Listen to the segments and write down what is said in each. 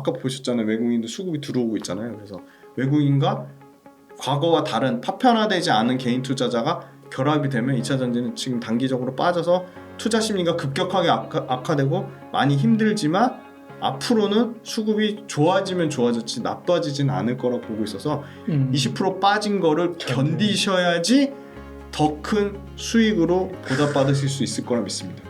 아까 보셨잖아요. 외국인도 수급이 들어오고 있잖아요. 그래서 외국인과 과거와 다른 파편화되지 않은 개인 투자자가 결합이 되면 2차 전지는 지금 단기적으로 빠져서 투자 심리가 급격하게 악화되고 많이 힘들지만 앞으로는 수급이 좋아지면 좋아졌지 나빠지진 않을 거라 보고 있어서 20% 빠진 거를 견디셔야지 더 큰 수익으로 보답받으실 수 있을 거라 믿습니다.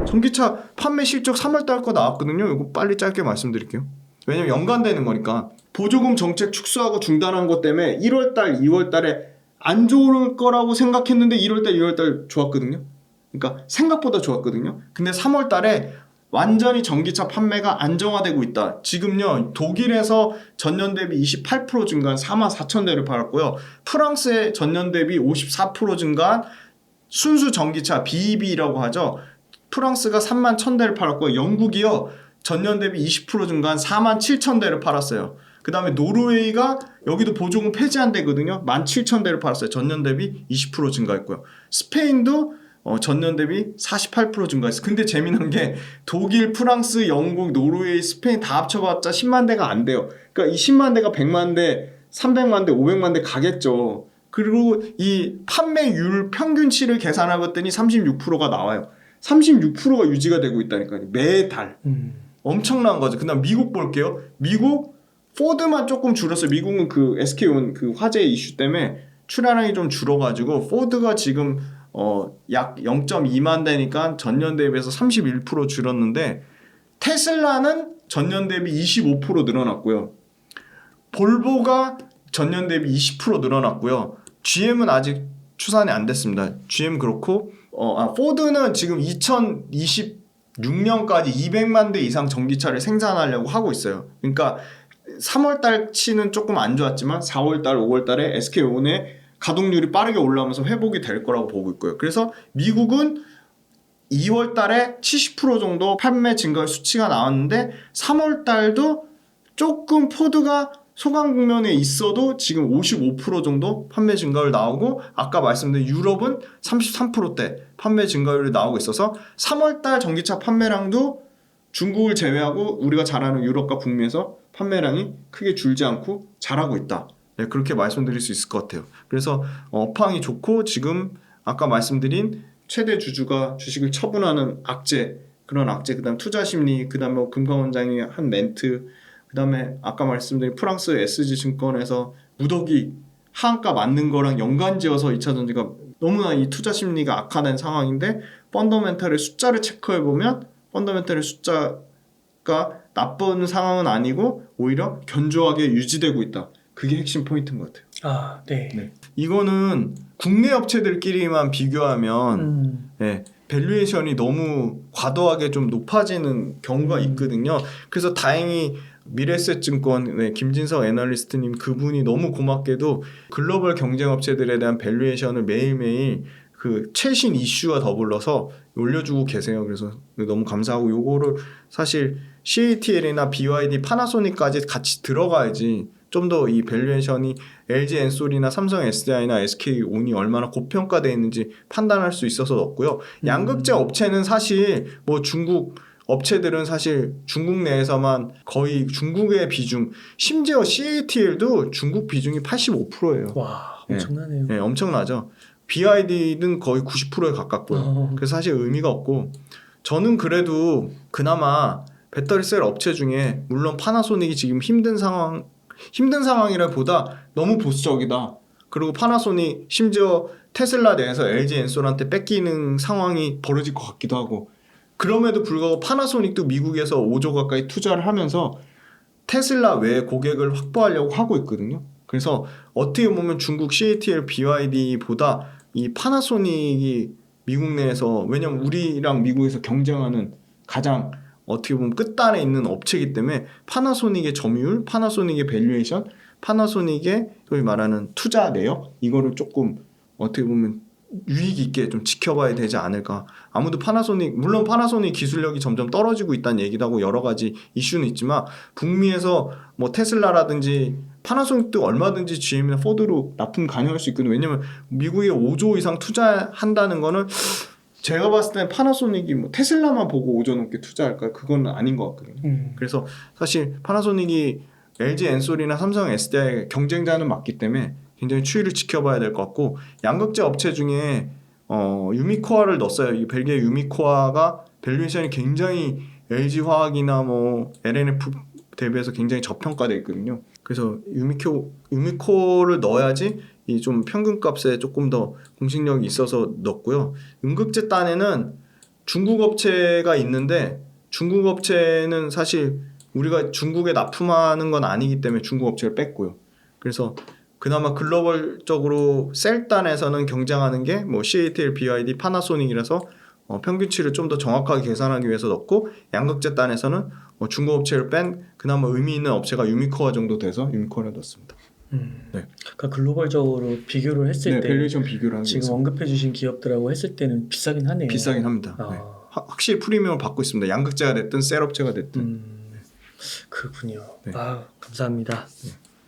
전기차 판매 실적 3월달 거 나왔거든요. 이거 빨리 짧게 말씀드릴게요. 왜냐면 연관되는 거니까. 보조금 정책 축소하고 중단한 것 때문에 1월달, 2월달에 안 좋을 거라고 생각했는데 1월달, 2월달 좋았거든요. 그러니까 생각보다 좋았거든요. 근데 3월달에 완전히 전기차 판매가 안정화되고 있다. 지금요 독일에서 전년 대비 28% 증가한 44,000대를 팔았고요. 프랑스의 전년 대비 54% 증가한 순수 전기차 BEV라고 하죠. 프랑스가 31,000대를 팔았고요. 영국이요 전년 대비 20% 증가한 47,000대를 팔았어요. 그 다음에 노르웨이가 여기도 보조금 폐지한대거든요. 17,000대를 팔았어요. 전년 대비 20% 증가했고요. 스페인도 전년 대비 48% 증가했어요. 근데 재미난 게 독일, 프랑스, 영국, 노르웨이, 스페인 다 합쳐봤자 10만 대가 안 돼요. 그러니까 이 10만 대가 100만 대, 300만 대, 500만 대 가겠죠. 그리고 이 판매율 평균치를 계산해봤더니 36%가 나와요. 36%가 유지가 되고 있다니까요. 매달. 엄청난 거죠. 그 다음 미국 볼게요. 미국 포드만 조금 줄었어요. 미국은 그 SK-온 그 화재 이슈 때문에 출하량이 좀 줄어가지고 포드가 지금 약 0.2만 대니까 전년 대비해서 31% 줄었는데 테슬라는 전년 대비 25% 늘어났고요. 볼보가 전년 대비 20% 늘어났고요. GM은 아직 추산이 안 됐습니다. GM 그렇고 포드는 지금 2026년까지 200만 대 이상 전기차를 생산하려고 하고 있어요. 그러니까 3월달치는 조금 안 좋았지만 4월달, 5월달에 SK-온의 가동률이 빠르게 올라오면서 회복이 될 거라고 보고 있고요. 그래서 미국은 2월달에 70% 정도 판매 증가 수치가 나왔는데 3월달도 조금 포드가 소강 국면에 있어도 지금 55% 정도 판매 증가율 나오고 아까 말씀드린 유럽은 33%대 판매 증가율이 나오고 있어서 3월달 전기차 판매량도 중국을 제외하고 우리가 잘 아는 유럽과 북미에서 판매량이 크게 줄지 않고 잘하고 있다. 네, 그렇게 말씀드릴 수 있을 것 같아요. 그래서 업황이 좋고 지금 아까 말씀드린 최대 주주가 주식을 처분하는 악재, 그런 악재, 그다음 투자 심리, 그다음에 금감원장이 한 멘트, 그다음에 아까 말씀드린 프랑스 SG증권에서 무더기 하한가 맞는 거랑 연관지어서 2차 전지가 너무나 이 투자 심리가 악화된 상황인데 펀더멘탈의 숫자를 체크해 보면 펀더멘탈의 숫자가 나쁜 상황은 아니고 오히려 견조하게 유지되고 있다. 그게 핵심 포인트인 것 같아요. 네. 이거는 국내 업체들끼리만 비교하면 밸류에이션이 너무 과도하게 좀 높아지는 경우가 있거든요. 그래서 다행히 미래에셋증권 김진석 애널리스트님 그분이 너무 고맙게도 글로벌 경쟁업체들에 대한 밸류에이션을 매일매일 그 최신 이슈와 더불어서 올려주고 계세요. 그래서 너무 감사하고 요거를 사실 CATL이나 BYD, 파나소닉까지 같이 들어가야지 좀 더 이 밸류에이션이 LG 엔솔이나 삼성 SDI나 SK온이 얼마나 고평가되어 있는지 판단할 수 있어서 넣었고요. 양극재 업체는 사실 뭐 중국 업체들은 사실 중국 내에서만 거의 중국의 비중, 심지어 CATL도 중국 비중이 85%예요. 와, 엄청나네요. 네, 엄청나죠. BYD는 거의 90%에 가깝고요. 그래서 사실 의미가 없고 저는 그래도 그나마 배터리셀 업체 중에 물론 파나소닉이 지금 힘든 상황이라보다 너무 보수적이다. 그리고 파나소닉 심지어 테슬라 내에서 LG 엔솔한테 뺏기는 상황이 벌어질 것 같기도 하고 그럼에도 불구하고 파나소닉도 미국에서 5조 가까이 투자를 하면서 테슬라 외에 고객을 확보하려고 하고 있거든요. 그래서 어떻게 보면 중국 CATL, BYD보다 이 파나소닉이 미국 내에서 왜냐면 우리랑 미국에서 경쟁하는 가장 어떻게 보면 끝단에 있는 업체이기 때문에 파나소닉의 점유율, 파나소닉의 밸류에이션, 파나소닉의 소위 말하는 투자 내역 이거를 조금 어떻게 보면 유익 있게 좀 지켜봐야 되지 않을까. 아무도 파나소닉 물론 파나소닉 기술력이 점점 떨어지고 있다는 얘기도 하고 여러 가지 이슈는 있지만 북미에서 뭐 테슬라라든지 파나소닉도 얼마든지 GM이나 포드로 납품 가능할 수 있거든요. 왜냐면 미국에 5조 이상 투자한다는 거는 제가 봤을 때는 파나소닉이 뭐 테슬라만 보고 5조 넘게 투자할까요? 그건 아닌 것 같거든요. 그래서 사실 파나소닉이 LG 엔솔이나 삼성 SDI의 경쟁자는 맞기 때문에 굉장히 추이를 지켜봐야 될 것 같고, 양극재 업체 중에 유미코아를 넣었어요. 이 벨기에 유미코아가 밸류에이션이 굉장히 LG화학이나 뭐 LNF 대비해서 굉장히 저평가되어 있거든요. 그래서 유미코를 넣어야지 이 좀 평균값에 조금 더 공식력이 있어서 넣었고요. 음극재 딴에는 중국 업체가 있는데, 중국 업체는 사실 우리가 중국에 납품하는 건 아니기 때문에 중국 업체를 뺐고요. 그래서 그나마 글로벌적으로 셀 단에서는 경쟁하는 게 뭐 CATL, BYD, 파나소닉이라서 평균치를 좀 더 정확하게 계산하기 위해서 넣고, 양극재 단에서는 중국 업체를 뺀 그나마 의미 있는 업체가 유미코아 정도 돼서 유미코아를 넣었습니다. 네. 그러니까 글로벌적으로 비교를 했을 때 밸류에이션 비교를 하기 지금 위해서 언급해주신 기업들하고 했을 때는 비싸긴 하네요. 비싸긴 합니다. 네. 확실히 프리미엄을 받고 있습니다. 양극재가 됐든 셀 업체가 됐든. 그렇군요. 네. 감사합니다.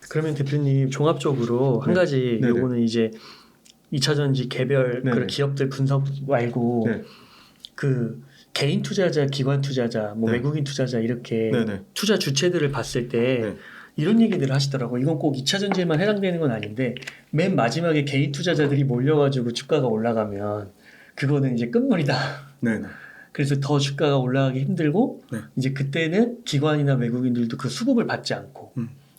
그러면 대표님 종합적으로 한 가지 요거는 이제 2차전지 개별 그런 기업들 분석 말고 그 개인 투자자, 기관 투자자, 뭐 외국인 투자자 이렇게 투자 주체들을 봤을 때 이런 얘기들을 하시더라고요. 이건 꼭 2차전지에만 해당되는 건 아닌데 맨 마지막에 개인 투자자들이 몰려가지고 주가가 올라가면 그거는 이제 끝물이다. 그래서 더 주가가 올라가기 힘들고 이제 그때는 기관이나 외국인들도 그 수급을 받지 않고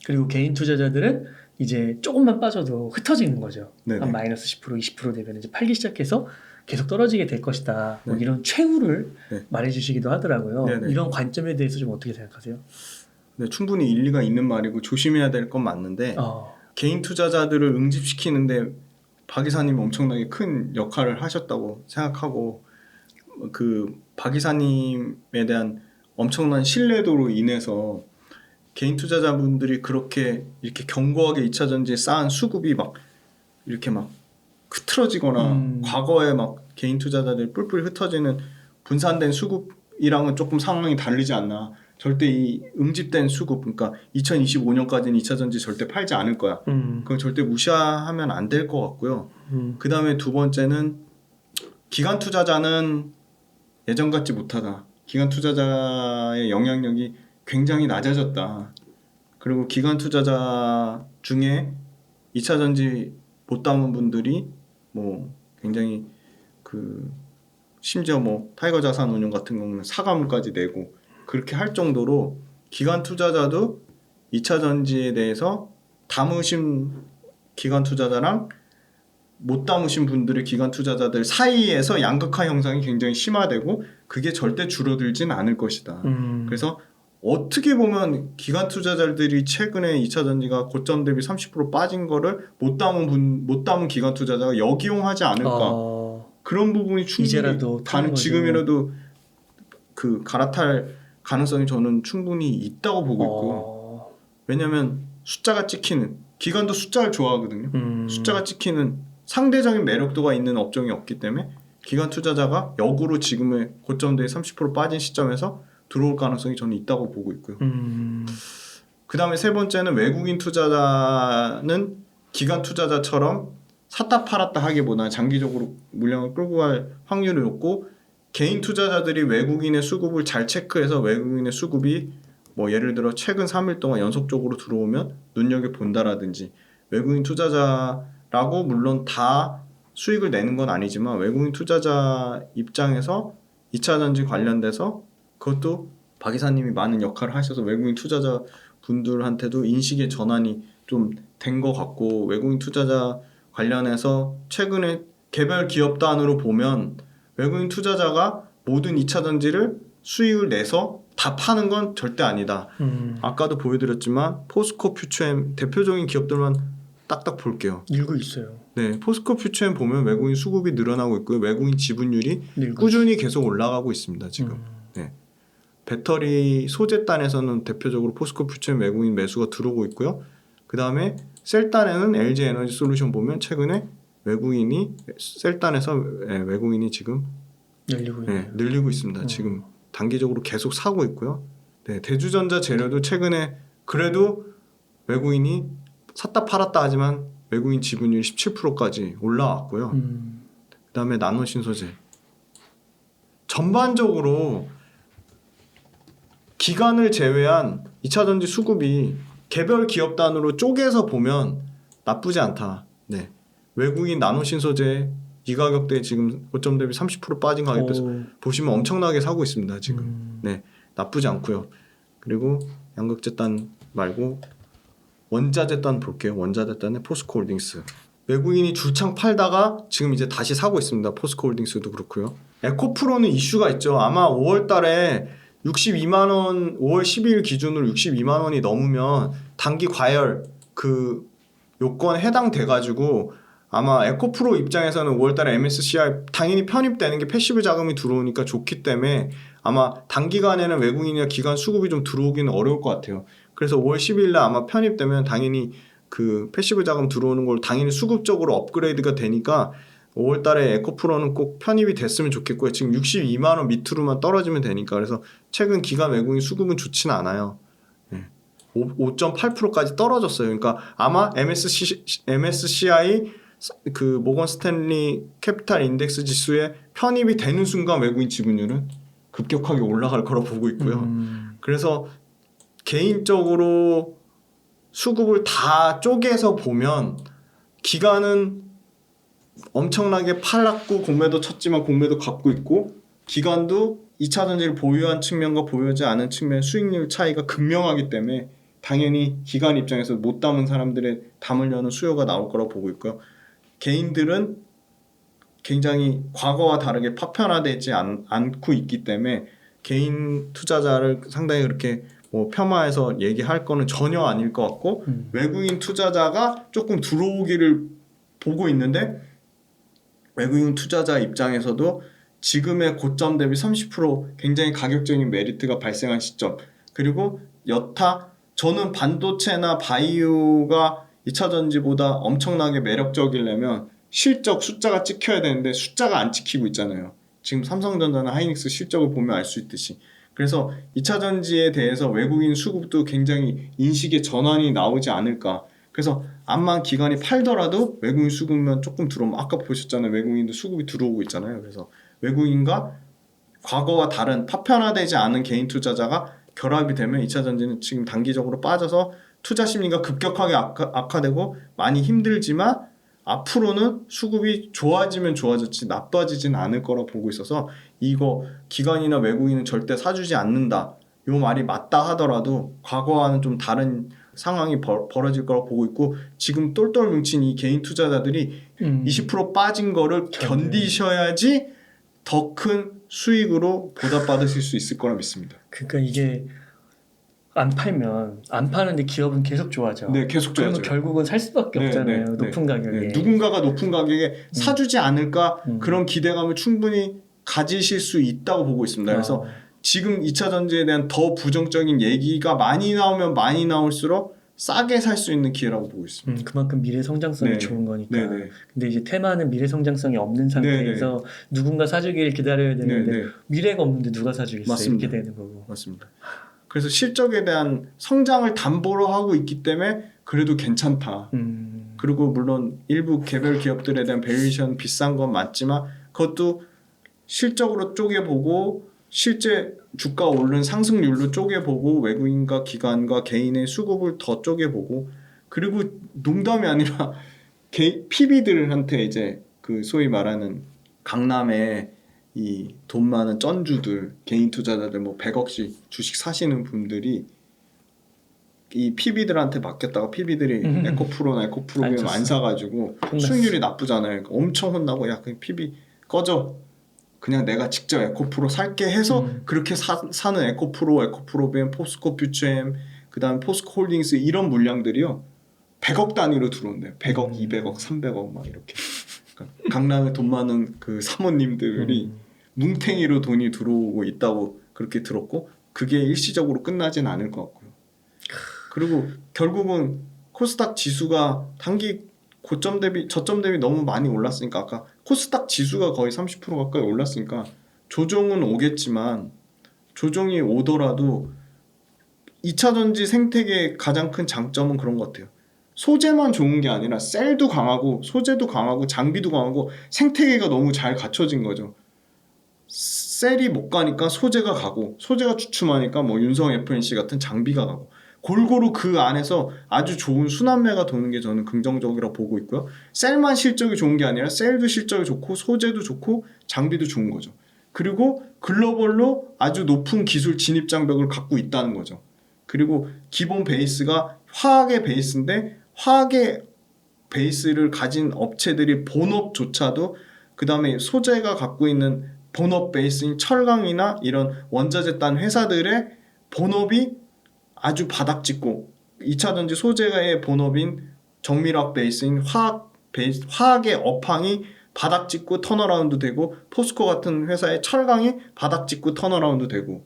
그리고 개인 투자자들은 이제 조금만 빠져도 흩어지는 거죠. 한 마이너스 10%, 20% 되면 이제 팔기 시작해서 계속 떨어지게 될 것이다. 뭐 이런 최후를 말해주시기도 하더라고요. 이런 관점에 대해서 좀 어떻게 생각하세요? 네, 충분히 일리가 있는 말이고 조심해야 될 건 맞는데 개인 투자자들을 응집시키는데 박 이사님이 엄청나게 큰 역할을 하셨다고 생각하고, 그 박 이사님에 대한 엄청난 신뢰도로 인해서 개인 투자자분들이 그렇게 이렇게 견고하게 2차전지에 쌓은 수급이 막 이렇게 막 흐트러지거나 과거에 막 개인 투자자들이 뿔뿔이 흩어지는 분산된 수급이랑은 조금 상황이 다르지 않나. 절대 이 응집된 수급, 그러니까 2025년까지는 2차전지 절대 팔지 않을 거야. 그건 절대 무시하면 안 될 것 같고요. 그 다음에 두 번째는 기관 투자자는 예전 같지 못하다. 기관 투자자의 영향력이 굉장히 낮아졌다. 그리고 기관 투자자 중에 2차전지 못 담은 분들이 뭐 굉장히 그 심지어 뭐 타이거 자산운용 같은 경우는 사과물까지 내고 그렇게 할 정도로 기관 투자자도 2차전지에 대해서 담으신 기관 투자자랑 못 담으신 분들의 기관 투자자들 사이에서 양극화 현상이 굉장히 심화되고 그게 절대 줄어들진 않을 것이다. 그래서 어떻게 보면 기관 투자자들이 최근에 2차전지가 고점 대비 30% 빠진 거를 못 담은 기관 투자자가 역이용하지 않을까. 그런 부분이 충분히 지금이라도 그 갈아탈 가능성이 저는 충분히 있다고 보고 있고요. 왜냐하면 숫자가 찍히는, 기관도 숫자를 좋아하거든요. 숫자가 찍히는 상대적인 매력도가 있는 업종이 없기 때문에 기관 투자자가 역으로 지금의 고점 대비 30% 빠진 시점에서 들어올 가능성이 저는 있다고 보고 있고요. 그 다음에 세 번째는 외국인 투자자는 기관 투자자처럼 샀다 팔았다 하기보다 장기적으로 물량을 끌고 갈 확률이 높고, 개인 투자자들이 외국인의 수급을 잘 체크해서 외국인의 수급이 뭐 예를 들어 최근 3일 동안 연속적으로 들어오면 눈여겨본다라든지, 외국인 투자자라고 물론 다 수익을 내는 건 아니지만 외국인 투자자 입장에서 2차전지 관련돼서 그것도 박 이사님이 많은 역할을 하셔서 외국인 투자자 분들한테도 인식의 전환이 좀 된 것 같고, 외국인 투자자 관련해서 최근에 개별 기업 단으로 보면 외국인 투자자가 모든 2차전지를 수익을 내서 다 파는 건 절대 아니다. 아까도 보여드렸지만 포스코 퓨처엠 대표적인 기업들만 딱딱 볼게요. 늘고 있어요. 네, 포스코 퓨처엠 보면 외국인 수급이 늘어나고 있고요. 외국인 지분율이 꾸준히 계속 올라가고 있습니다. 지금. 네. 배터리 소재단에서는 대표적으로 포스코 퓨처엠 외국인 매수가 들어오고 있고요. 그 다음에 셀단에는 LG 에너지 솔루션 보면 최근에 외국인이 셀단에서 외국인이 지금 늘리고 있습니다. 지금 단기적으로 계속 사고 있고요. 네, 대주전자 재료도 최근에 그래도 외국인이 샀다 팔았다 하지만 외국인 지분율이 17%까지 올라왔고요. 그다음에 나노신소재 전반적으로 기관을 제외한 2차전지 수급이 개별 기업 단으로 쪼개서 보면 나쁘지 않다. 네. 외국인 나노신소재 이 가격대에 지금 고점 대비 30% 빠진 가격대 보시면 엄청나게 사고 있습니다. 지금. 네. 나쁘지 않고요. 그리고 양극재단 말고 원자재단 볼게요. 원자재단의 포스코홀딩스. 외국인이 줄창 팔다가 지금 이제 다시 사고 있습니다. 포스코홀딩스도 그렇고요. 에코프로는 이슈가 있죠. 아마 5월 달에 62만 원, 5월 12일 기준으로 62만 원이 넘으면 단기 과열 그 요건에 해당돼 가지고 아마 에코프로 입장에서는 5월 달에 MSCI 당연히 편입되는 게 패시브 자금이 들어오니까 좋기 때문에 아마 단기간에는 외국인이나 기관 수급이 좀 들어오기는 어려울 것 같아요. 그래서 5월 10일 날 아마 편입되면 당연히 그 패시브 자금 들어오는 걸 당연히 수급적으로 업그레이드가 되니까 5월 달에 에코프로는 꼭 편입이 됐으면 좋겠고요. 지금 62만 원 밑으로만 떨어지면 되니까. 그래서 최근 기관 외국인 수급은 좋지는 않아요. 5.8%까지 떨어졌어요. 그러니까 아마 MSCI 그 모건 스탠리 캐피탈 인덱스 지수에 편입이 되는 순간 외국인 지분율은 급격하게 올라갈 거라고 보고 있고요. 그래서 개인적으로 수급을 다 쪼개서 보면 기관은 엄청나게 팔랐고 공매도 쳤지만 공매도 갚고 있고 기관도 2차전지를 보유한 측면과 보유하지 않은 측면 수익률 차이가 극명하기 때문에 당연히 기관 입장에서 못 담은 사람들의 담으려는 수요가 나올 거라고 보고 있고요. 개인들은 굉장히 과거와 다르게 파편화되지 않고 있기 때문에 개인 투자자를 상당히 그렇게 뭐 폄하해서 얘기할 거는 전혀 아닐 것 같고 외국인 투자자가 조금 들어오기를 보고 있는데 외국인 투자자 입장에서도 지금의 고점 대비 30% 굉장히 가격적인 메리트가 발생한 시점 그리고 여타 저는 반도체나 바이오가 2차전지보다 엄청나게 매력적이려면 실적 숫자가 찍혀야 되는데 숫자가 안 찍히고 있잖아요. 지금 삼성전자나 하이닉스 실적을 보면 알 수 있듯이 그래서 2차전지에 대해서 외국인 수급도 굉장히 인식의 전환이 나오지 않을까. 그래서 암만 기관이 팔더라도 외국인 수급만 조금 들어오면 아까 보셨잖아요. 외국인도 수급이 들어오고 있잖아요. 그래서 외국인과 과거와 다른 파편화되지 않은 개인 투자자가 결합이 되면 2차전지는 지금 단기적으로 빠져서 투자 심리가 급격하게 악화되고 많이 힘들지만 앞으로는 수급이 좋아지면 좋아졌지 나빠지진 않을 거라 보고 있어서 이거 기관이나 외국인은 절대 사주지 않는다. 요 말이 맞다 하더라도 과거와는 좀 다른 상황이 벌어질 거라고 보고 있고 지금 똘똘 뭉친 이 개인 투자자들이 20% 빠진 거를 견디셔야지 더 큰 수익으로 보답받으실 수 있을 거라 믿습니다. 그러니까 이게 안 팔면 안 파는데 기업은 계속 좋아져. 네, 계속 좋아져. 그러면 결국은 살 수밖에 없잖아요. 높은 가격에. 누군가가 높은 가격에 사주지 않을까 그런 기대감을 충분히 가지실 수 있다고 보고 있습니다. 그래서 지금 2차 전지에 대한 더 부정적인 얘기가 많이 나오면 많이 나올수록 싸게 살 수 있는 기회라고 보고 있습니다. 그만큼 미래 성장성이 좋은 거니까. 근데 이제 테마는 미래 성장성이 없는 상태에서 누군가 사주기를 기다려야 되는데 미래가 없는데 누가 사주겠어요? 맞습니다. 이렇게 되는 거고. 맞습니다. 그래서 실적에 대한 성장을 담보로 하고 있기 때문에 그래도 괜찮다. 그리고 물론 일부 개별 기업들에 대한 밸류에이션 비싼 건 맞지만 그것도 실적으로 쪼개보고 실제 주가 오른 상승률로 쪼개보고 외국인과 기관과 개인의 수급을 더 쪼개보고 그리고 농담이 아니라 PB들한테 이제 그 소위 말하는 강남에 이 돈 많은 쩐주들 개인 투자자들 뭐 100억씩 주식 사시는 분들이 이 PB들한테 맡겼다가 PB들이 에코프로나 에코프로비움 안 사가지고 수익률이 나쁘잖아요. 그러니까 엄청 혼나고 야 그냥 PB 꺼져. 그냥 내가 직접 에코프로 살게 해서 그렇게 사는 에코프로비움, 포스코 퓨처엠, 그다음 포스코 홀딩스 이런 물량들이요 100억 단위로 들어온대요. 100억, 200억, 300억 막 이렇게. 그러니까 강남에 돈 많은 그 사모님들이 뭉탱이로 돈이 들어오고 있다고 그렇게 들었고 그게 일시적으로 끝나진 않을 것 같고요. 그리고 결국은 코스닥 지수가 단기 고점 대비 저점 대비 너무 많이 올랐으니까 아까 코스닥 지수가 거의 30% 가까이 올랐으니까 조정은 오겠지만 조정이 오더라도 2차전지 생태계의 가장 큰 장점은 그런 것 같아요. 소재만 좋은 게 아니라 셀도 강하고 소재도 강하고 장비도 강하고 생태계가 너무 잘 갖춰진 거죠. 셀이 못 가니까 소재가 가고 소재가 주춤하니까 뭐 윤성 FNC 같은 장비가 가고 골고루 그 안에서 아주 좋은 순환매가 도는 게 저는 긍정적이라고 보고 있고요. 셀만 실적이 좋은 게 아니라 셀도 실적이 좋고 소재도 좋고 장비도 좋은 거죠. 그리고 글로벌로 아주 높은 기술 진입 장벽을 갖고 있다는 거죠. 그리고 기본 베이스가 화학의 베이스인데 화학의 베이스를 가진 업체들이 본업조차도 그 다음에 소재가 갖고 있는 본업 베이스인 철강이나 이런 원자재 딴 회사들의 본업이 아주 바닥짓고 2차전지 소재의 본업인 정밀화학 베이스인 화학의 업황이 바닥짓고 턴어라운드 되고 포스코 같은 회사의 철강이 바닥짓고 턴어라운드 되고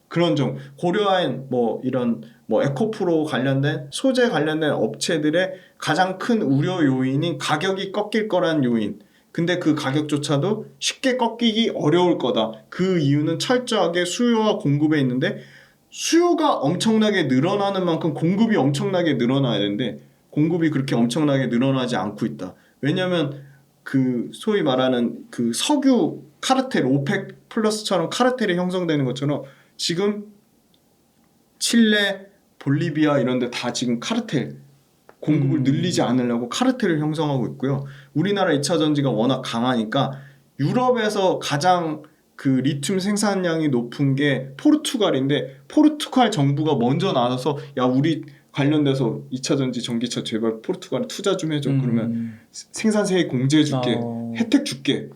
그런 점 고려한 뭐 이런 뭐 에코프로 관련된 소재 관련된 업체들의 가장 큰 우려 요인인 가격이 꺾일 거란 요인. 근데 그 가격조차도 쉽게 꺾이기 어려울 거다. 그 이유는 철저하게 수요와 공급에 있는데 수요가 엄청나게 늘어나는 만큼 공급이 엄청나게 늘어나야 되는데 공급이 그렇게 엄청나게 늘어나지 않고 있다. 왜냐하면 그 소위 말하는 그 석유 카르텔 오펙 플러스처럼 카르텔이 형성되는 것처럼 지금 칠레, 볼리비아 이런 데 다 지금 카르텔 공급을 늘리지 않으려고 카르텔을 형성하고 있고요. 우리나라 2차 전지가 워낙 강하니까 유럽에서 가장 그 리튬 생산량이 높은 게 포르투갈인데 포르투갈 정부가 먼저 나서서 야 우리 관련돼서 2차 전지 전기차 제발 포르투갈에 투자 좀 해줘. 그러면 생산세액 공제해줄게. 혜택 줄게.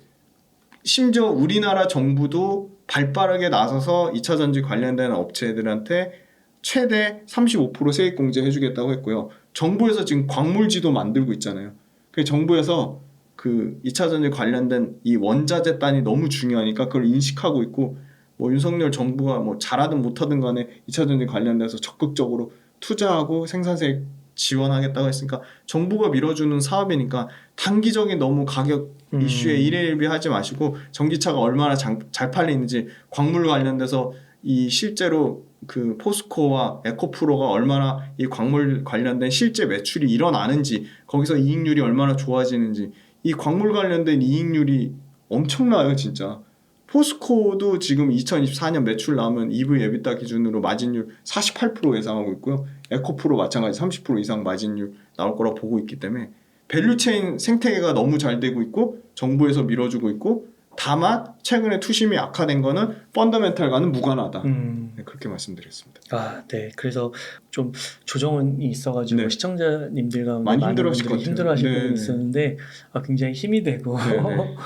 심지어 우리나라 정부도 발빠르게 나서서 2차 전지 관련된 업체들한테 최대 35% 세액 공제해주겠다고 했고요. 정부에서 지금 광물지도 만들고 있잖아요. 그 정부에서 그 2차 전지 관련된 이 원자재 단이 너무 중요하니까 그걸 인식하고 있고 뭐 윤석열 정부가 뭐 잘하든 못하든 간에 2차 전지 관련돼서 적극적으로 투자하고 생산세액 지원하겠다고 했으니까 정부가 밀어주는 사업이니까 단기적인 너무 가격 이슈에 일희일비하지 마시고 전기차가 얼마나 잘 팔리는지 광물 관련돼서 이 실제로 그 포스코와 에코프로가 얼마나 이 광물 관련된 실제 매출이 일어나는지 거기서 이익률이 얼마나 좋아지는지 이 광물 관련된 이익률이 엄청나요 진짜. 포스코도 지금 2024년 매출 나오면 EV EBITDA 기준으로 마진율 48% 예상하고 있고요. 에코프로 마찬가지 30% 이상 마진율 나올 거라고 보고 있기 때문에 밸류체인 생태계가 너무 잘 되고 있고 정부에서 밀어주고 있고 다만 최근에 투심이 악화된 거는 펀더멘탈과는 무관하다. 네, 그렇게 말씀드렸습니다. 아, 네. 그래서 좀 조정이 있어가지고 네. 시청자님들과 많이 많은 힘들어하실 것 분들이 같아요. 힘들어하실 네, 부분이 네. 있었는데 굉장히 힘이 되고 네, 네.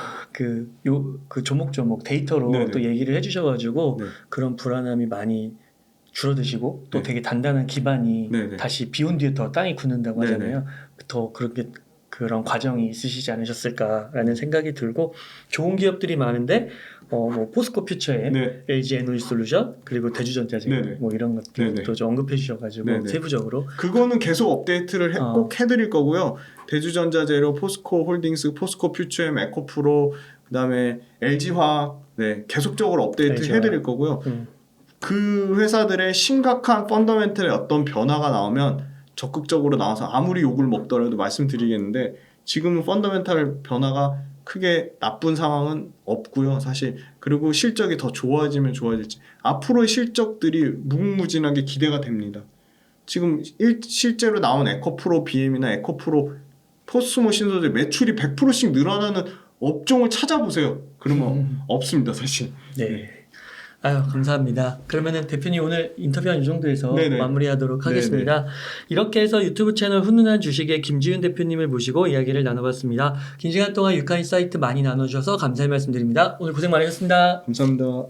그 조목조목 데이터로 네, 네. 또 얘기를 해주셔가지고 네. 그런 불안함이 많이 줄어드시고 또 네. 되게 단단한 기반이 네, 네. 다시 비온 뒤에 더 땅이 굳는다고 네, 하잖아요. 더 그렇게 그런 과정이 있으시지 않으셨을까라는 생각이 들고 좋은 기업들이 많은데 뭐 포스코 퓨처엠, 네. LG 에너지솔루션 그리고 대주전자재 네, 네. 뭐 이런 것들도 네, 네. 좀 언급해 주셔가지고 네, 네. 세부적으로 그거는 계속 업데이트를 꼭 해드릴 거고요. 대주전자재료, 포스코 홀딩스, 포스코 퓨처엠, 에코프로, 그다음에 LG화학 네, 계속적으로 업데이트 LG화학. 해드릴 거고요. 그 회사들의 심각한 펀더멘털의 어떤 변화가 나오면 적극적으로 나와서 아무리 욕을 먹더라도 말씀드리겠는데 지금은 펀더멘털 변화가 크게 나쁜 상황은 없고요 사실. 그리고 실적이 더 좋아지면 좋아질지 앞으로의 실적들이 무궁무진하게 기대가 됩니다. 지금 실제로 나온 에코프로 BM이나 에코프로 포스모 신소재 매출이 100%씩 늘어나는 업종을 찾아보세요. 그러면 없습니다 사실. 네. 아유 감사합니다. 그러면은 대표님 오늘 인터뷰한 이 정도에서 네네. 마무리하도록 하겠습니다. 네네. 이렇게 해서 유튜브 채널 훈훈한 주식의 김지윤 대표님을 모시고 이야기를 나눠봤습니다. 긴 시간 동안 유카인 사이트 많이 나눠주셔서 감사의 말씀드립니다. 오늘 고생 많으셨습니다. 감사합니다.